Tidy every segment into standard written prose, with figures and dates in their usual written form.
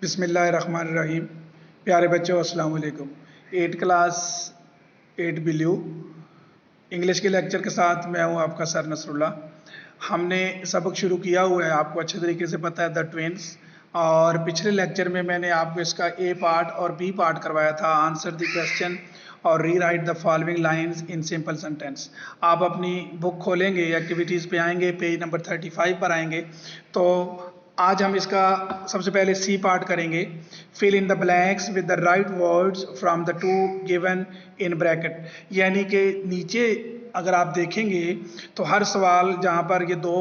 बिस्मिल्लाहिर्रहमानिर्रहीम। प्यारे बच्चों, अस्सलाम वालेकुम। 8 क्लास 8 बिल्यू इंग्लिश के लेक्चर के साथ मैं हूं आपका सर नसरुल्ला। हमने सबक शुरू किया हुआ है, आपको अच्छे तरीके से पता है, द ट्विंस। और पिछले लेक्चर में मैंने आपको इसका ए पार्ट और बी पार्ट करवाया था, आंसर द क्वेश्चन और री right the following lines in simple sentence. आप अपनी बुक खोलेंगे, एक्टिविटीज़ पे आएंगे, पेज नंबर 35 पर आएंगे, तो आज हम इसका सबसे पहले सी पार्ट करेंगे। Fill in the blanks with the right words from the two given in bracket. यानी कि नीचे अगर आप देखेंगे तो हर सवाल जहाँ पर ये दो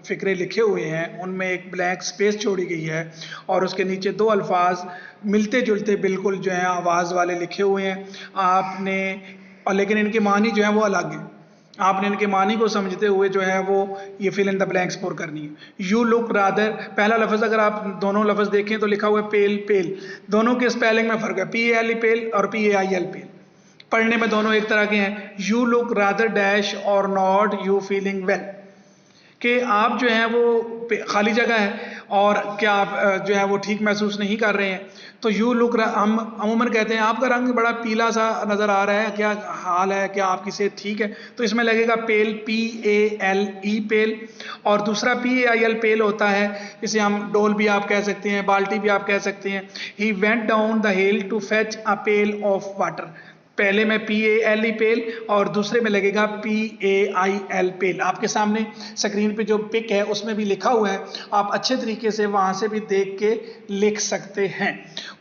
फिक्रे लिखे हुए हैं उनमें एक ब्लैंक स्पेस छोड़ी गई है और उसके नीचे दो अल्फाज मिलते जुलते बिल्कुल जो है आवाज़ वाले लिखे हुए हैं आपने, और लेकिन इनकी मानी जो है वो अलग है। आपने इनके मानी को समझते हुए जो है वो ये फिल इन द ब्लैंक्स पुर करनी है। यू लुक रादर, पहला लफ्ज़ अगर आप दोनों लफ्ज़ देखें तो लिखा हुआ है पेल पेल। दोनों के स्पेलिंग में फ़र्क है, PALE पेल और PAIL पेल। पढ़ने में दोनों एक तरह के हैं। यू लुक रादर डैश और नॉट यू फीलिंग वेल, कि आप जो है वो खाली जगह है और क्या आप जो है वो ठीक महसूस नहीं कर रहे हैं। तो यू लुक, हम अमूमन कहते हैं आपका रंग बड़ा पीला सा नज़र आ रहा है, क्या हाल है, क्या आपकी सेहत ठीक है, तो इसमें लगेगा पेल, PALE पेल। और दूसरा PAIL पेल होता है, इसे हम डोल भी आप कह सकते हैं, बाल्टी भी आप कह सकते हैं। He went down the hill to fetch a pail of water. पहले में PALE पेल और दूसरे में लगेगा PAIL पेल। आपके सामने स्क्रीन पे जो पिक है उसमें भी लिखा हुआ है, आप अच्छे तरीके से वहां से भी देख के लिख सकते हैं।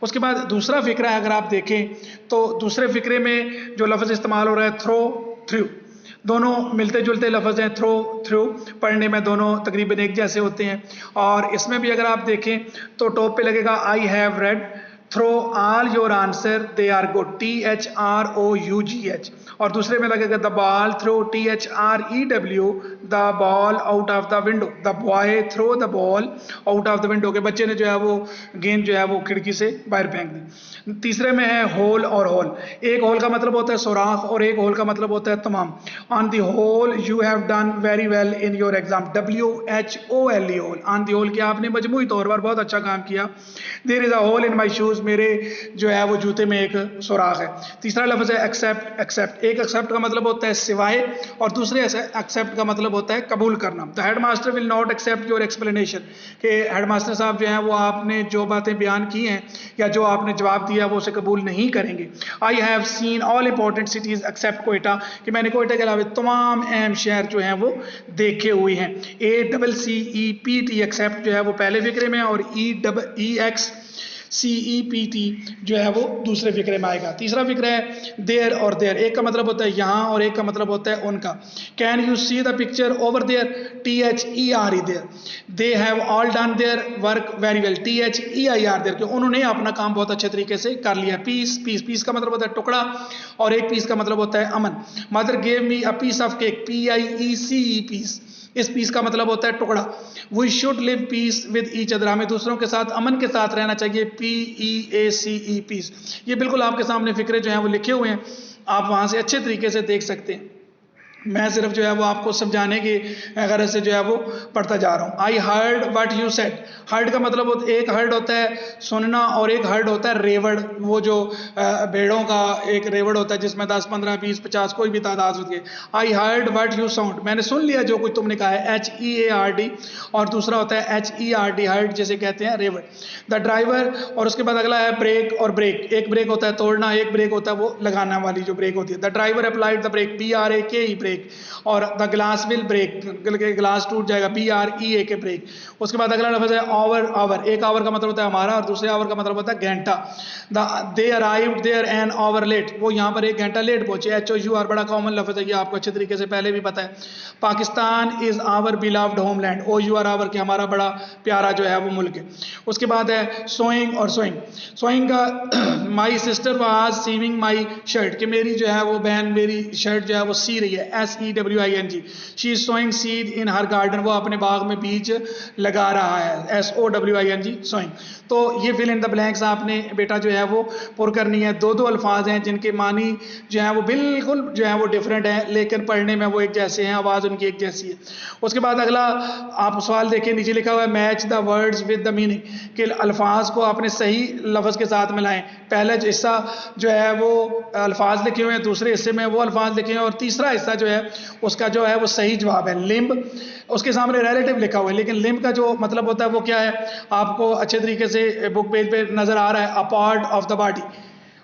उसके बाद दूसरा फिक्रा है, अगर आप देखें तो दूसरे फिक्रे में जो लफ्ज़ इस्तेमाल हो रहा है थ्रो थ्रू, दोनों मिलते जुलते लफ्ज़ हैं। थ्रो थ्रू पढ़ने में दोनों तकरीबन एक जैसे होते हैं। और इसमें भी अगर आप देखें तो टॉप पे लगेगा I have read, through all your answer they are good, THROUGH। और दूसरे में लगेगा the ball threw, THREW, the ball out of the window, the boy threw the ball out of the window, के बच्चे ने जो है वो गेंद जो है वो खिड़की से बाहर फेंक दी। तीसरे में है होल और होल। एक होल का मतलब होता है सुराख और एक होल का मतलब होता है तमाम। On the whole you have done very well in your exam, WHOLE whole. On the whole, किया आपने मजमूई तौर पर बहुत अच्छा काम किया। There is a hole in my shoes, मेरे जो है वो जूते में एक सुराख है। तीसरा लफ्ज़ है एक्सेप्ट। एक्सेप्ट, एक एक्सेप्ट का मतलब होता है सिवाय और दूसरे एक्सेप्ट का मतलब होता है कबूल करना। The head master will not accept your explanation, कि हेड मास्टर साहब जो हैं वो आपने जो बातें बयान की हैं या जो आपने जवाब दिया वो उसे कबूल नहीं करेंगे। I have seen all important cities except Quetta, कि मैंने कोयटा के अलावा तमाम अहम शहर जो हैं वो देखे हुए हैं। ACCEPT एक्सेप्ट जो है वो पहले फिक्रे में और EXCEPT जो है वो दूसरे फिक्रे में आएगा। तीसरा फिक्र है देयर और देयर, एक का मतलब होता है यहाँ और एक का मतलब होता है उनका। Can you see the picture over there, THERE there. They have all done their work very well, THEIR their, कि उन्होंने अपना काम बहुत अच्छे तरीके से कर लिया। पीस, पीस, पीस का मतलब होता है टुकड़ा और एक पीस का मतलब होता है अमन। Mother gave me a piece of cake, PIECE piece, इस पीस का मतलब होता है टुकड़ा। We should live peace with each other, हमें दूसरों के साथ अमन के साथ रहना चाहिए, PEACE पीस। ये बिल्कुल आपके सामने फिक्रे जो हैं वो लिखे हुए हैं, आप वहां से अच्छे तरीके से देख सकते हैं। मैं सिर्फ जो है वो आपको समझाने की गरज से जो है वो पढ़ता जा रहा हूँ। I heard what you said, heard का मतलब एक हर्ड होता है सुनना और एक हर्ड होता है रेवड़, वो जो भेड़ों का एक रेवड़ होता है जिसमें 10, 15, 20, 50 कोई भी तादाद होती है। I heard what you sound, मैंने सुन लिया जो कुछ तुमने कहा है, HEARD। और दूसरा होता है HERD, हर्ड जिसे कहते हैं रेवड़। द ड्राइवर, और उसके बाद अगला है ब्रेक और ब्रेक। एक ब्रेक होता है तोड़ना, एक ब्रेक होता है वो लगाना वाली जो ब्रेक होती है। The driver applied the brake, BRAKE brake. और the glass will break, glass टूट जाएगा, BREAK ब्रेक। उसके बाद अगला लफ्ज़ है आवर। आवर, एक आवर का मतलब होता है हमारा और दूसरे आवर का मतलब होता है घंटा। They arrived there an hour late, वो यहाँ पर एक घंटा लेट पहुंचे। HOUR बड़ा कॉमन लफ्ज़ है, ये आपको अच्छे तरीके से पहले भी पता है। Pakistan is our beloved homeland, OUR our, के हमारा बड़ा प्यारा जो है वो मुल्क है। उसके बाद है सोइंग और सोइंग। सोइंग का my sister was sewing my shirt, कि मेरी जो है वो बहन मेरी शर्ट जो है वो सी रही है, SEWING, she is sowing seed in her garden, वो अपने बाग में बीज लगा रहा है, SOWING, सोइंग। तो ये फिल इन द ब्लैंक्स आपने बेटा जो है वो पुर करनी है। दो अल्फाज हैं जिनके मानी जो है वो बिल्कुल जो है वो डिफरेंट है, लेकिन पढ़ने में वो एक जैसे हैं, आवाज़ उनकी एक जैसी है। उसके बाद अगला आप सवाल देखिए, नीचे लिखा हुआ है match the words with the meaning, कि अल्फाज को आपने सही लफ्ज़ के साथ मिलाएं। पहला हिस्सा जो है वो अल्फाज लिखे हुए हैं, दूसरे हिस्से में वो अल्फाज लिखे हुए हैं, और तीसरा हिस्सा जो है उसका जो है वो सही जवाब है लिम्ब। उसके सामने रिलेटिव लिखा हुआ है, लेकिन लिम्ब का जो मतलब होता है वो क्या है, आपको अच्छे तरीके से बुक पेज पे नजर आ रहा है, a part of the body.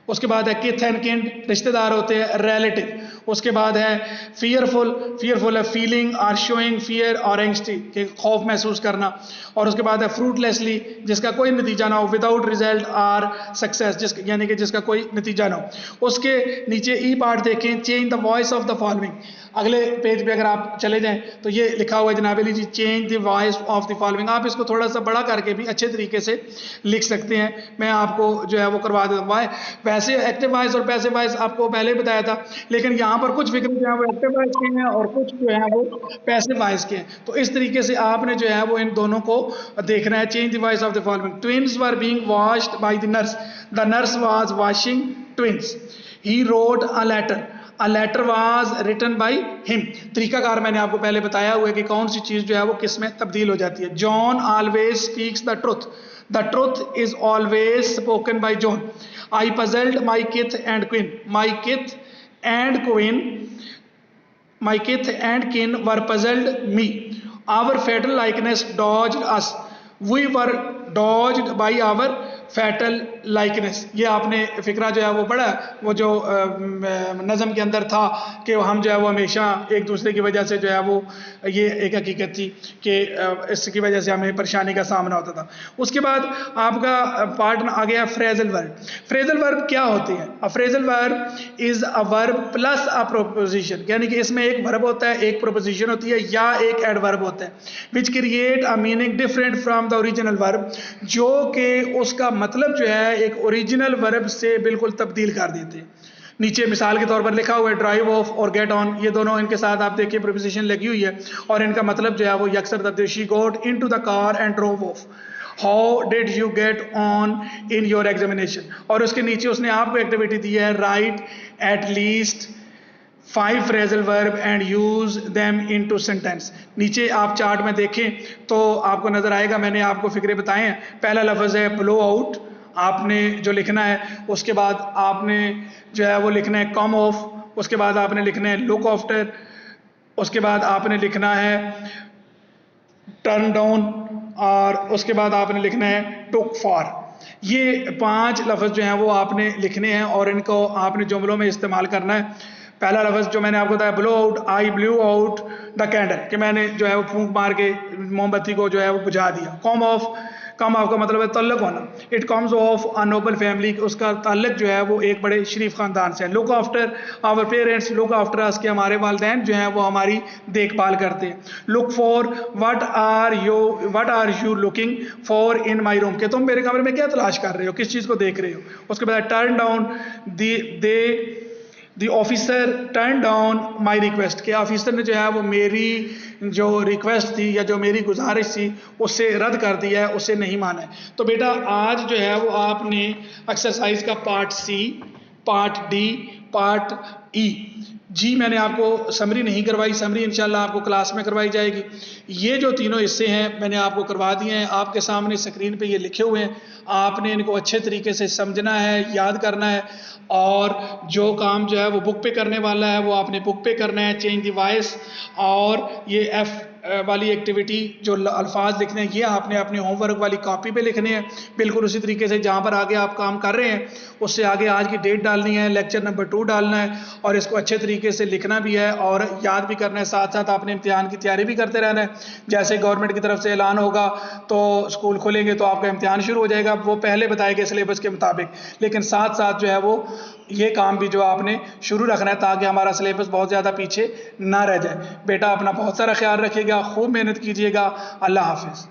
उसके बाद है किथ एंड किंड, रिश्तेदार होते हैं, रिलेटिव। उसके बाद है फियरफुल, फियरफुल है फीलिंग और शोइंग फियर और एंग्स्टी, के खौफ महसूस करना। और उसके बाद है फ्रूटलेसली, जिसका कोई नतीजा ना हो, विदाउट रिजल्ट और सक्सेस, जिस यानी कि जिसका कोई नतीजा ना हो। उसके नीचे ई पार्ट देखें, change the voice of the following. अगले पेज पे अगर आप चले जाएं तो ये लिखा हुआ है जनाब Ali ji, change the voice of the following. आप इसको थोड़ा सा बड़ा करके भी अच्छे तरीके से लिख सकते हैं, मैं आपको जो है वो करवा देता हूँ। वैसे एक्टिव वॉइस और पैसिव वॉइस आपको पहले ही बताया था, लेकिन यहाँ पर कुछ फिक्र जो है वो एक्टिव वॉइस के हैं और कुछ जो है वो पैसिव वॉइस के हैं। तो इस तरीके से आपने जो है वो इन दोनों को देखना है। Change the voice of the following, twins were being washed by the nurse was washing twins, he wrote a letter was written by him. तरीकाकार मैंने आपको पहले बताया हुआ है कि कौन सी चीज जो है वो किस में तब्दील हो जाती है। John always speaks the truth is always spoken by John. I puzzled my kith and queen. My kith and kin were puzzled me. Our fatal likeness dodged us. We were dodged by our fatal likeness। ये आपने फिक्रा जो है वो पढ़ा, वो जो नज़म के अंदर था कि हम जो है वो हमेशा एक दूसरे की वजह से जो है वो, ये एक हकीकत थी कि इसकी वजह से हमें परेशानी का सामना होता था। उसके बाद आपका पार्ट आ गया फ्रेजल वर्ब। फ्रेजल वर्ब क्या होती है? अ phrasal verb is a verb plus a proposition, यानी कि इसमें एक वर्ब होता है, एक प्रोपोजिशन होती है या एक एडवर्ब होता है, which create a meaning different from the original verb, जो कि उसका मतलब जो है एक ओरिजिनल वर्ब से बिल्कुल तब्दील कर देते हैं। नीचे मिसाल के तौर पर लिखा हुआ है ड्राइव ऑफ और गेट ऑन, ये दोनों इनके साथ आप देखिए प्रीपोजिशन लगी हुई है और इनका मतलब जो है वो यकसर तब्दील। She got into the car and drove off. How did you get on in your examination, और उसके नीचे उसने आपको एक्टिविटी दी है, write at least 5 phrasal verb and use them into sentence. नीचे आप चार्ट में देखें तो आपको नजर आएगा, मैंने आपको फिक्रे बताए हैं। पहला लफ्ज है ब्लो आउट, आपने जो लिखना है, उसके बाद आपने जो है वो लिखना है कम ऑफ, उसके बाद आपने लिखना है लुक आफ्टर, उसके बाद आपने लिखना है टर्न डाउन, और उसके बाद आपने लिखना है टुक फॉर। ये 5 लफ्ज जो हैं वो आपने लिखने हैं और इनको आपने जुमलों में इस्तेमाल करना है। पहला लफ्ज जो मैंने आपको बताया blow out, I blew out the candle, कि मैंने जो है वो फूंक मार के मोमबत्ती को जो है वो बुझा दिया। कम ऑफ का मतलब है तल्लक होना। It comes of a Nobel family, उसका ताल्लुक जो है वो एक बड़े शरीफ खानदान से है। Look after our parents, look after us, के हमारे वालिदैन जो हैं वो हमारी देखभाल करते हैं। Look for, what are you looking for in my room, कि तुम मेरे कमरे में क्या तलाश कर रहे हो, किस चीज़ को देख रहे हो। उसके बाद turn down the officer turn down my request, के ऑफिसर ने जो है वो मेरी जो रिक्वेस्ट थी या जो मेरी गुजारिश थी उससे रद्द कर दिया है, उसे नहीं माना है। तो बेटा आज जो है वो आपने एक्सरसाइज का part C, part D, part E, जी मैंने आपको समरी नहीं करवाई, समरी इंशाल्लाह आपको क्लास में करवाई जाएगी। ये जो तीनों हिस्से हैं मैंने आपको करवा दिए हैं, आपके सामने स्क्रीन पे ये लिखे हुए हैं, आपने इनको अच्छे तरीके से समझना है, याद करना है, और जो काम जो है वो बुक पे करने वाला है वो आपने बुक पे करना है। चेंज द वॉइस और ये एफ वाली एक्टिविटी जो अल्फाज लिखने हैं ये आपने अपने होमवर्क वाली कॉपी पे लिखने हैं, बिल्कुल उसी तरीके से जहाँ पर आगे आप काम कर रहे हैं उससे आगे आज की डेट डालनी है, लेक्चर नंबर 2 डालना है, और इसको अच्छे तरीके से लिखना भी है और याद भी करना है। साथ साथ आपने इम्तिहान की तैयारी भी करते रहना है। जैसे गवर्नमेंट की तरफ से ऐलान होगा तो स्कूल खुलेंगे तो आपका इम्तिहान शुरू हो जाएगा, वो पहले बताए गए सिलेबस के मुताबिक, लेकिन साथ साथ जो है वो ये काम भी जो आपने शुरू रखना है ताकि हमारा सिलेबस बहुत ज़्यादा पीछे ना रह जाए। बेटा अपना बहुत सारा ख्याल रखिएगा, खूब मेहनत कीजिएगा। अल्लाह हाफिज़।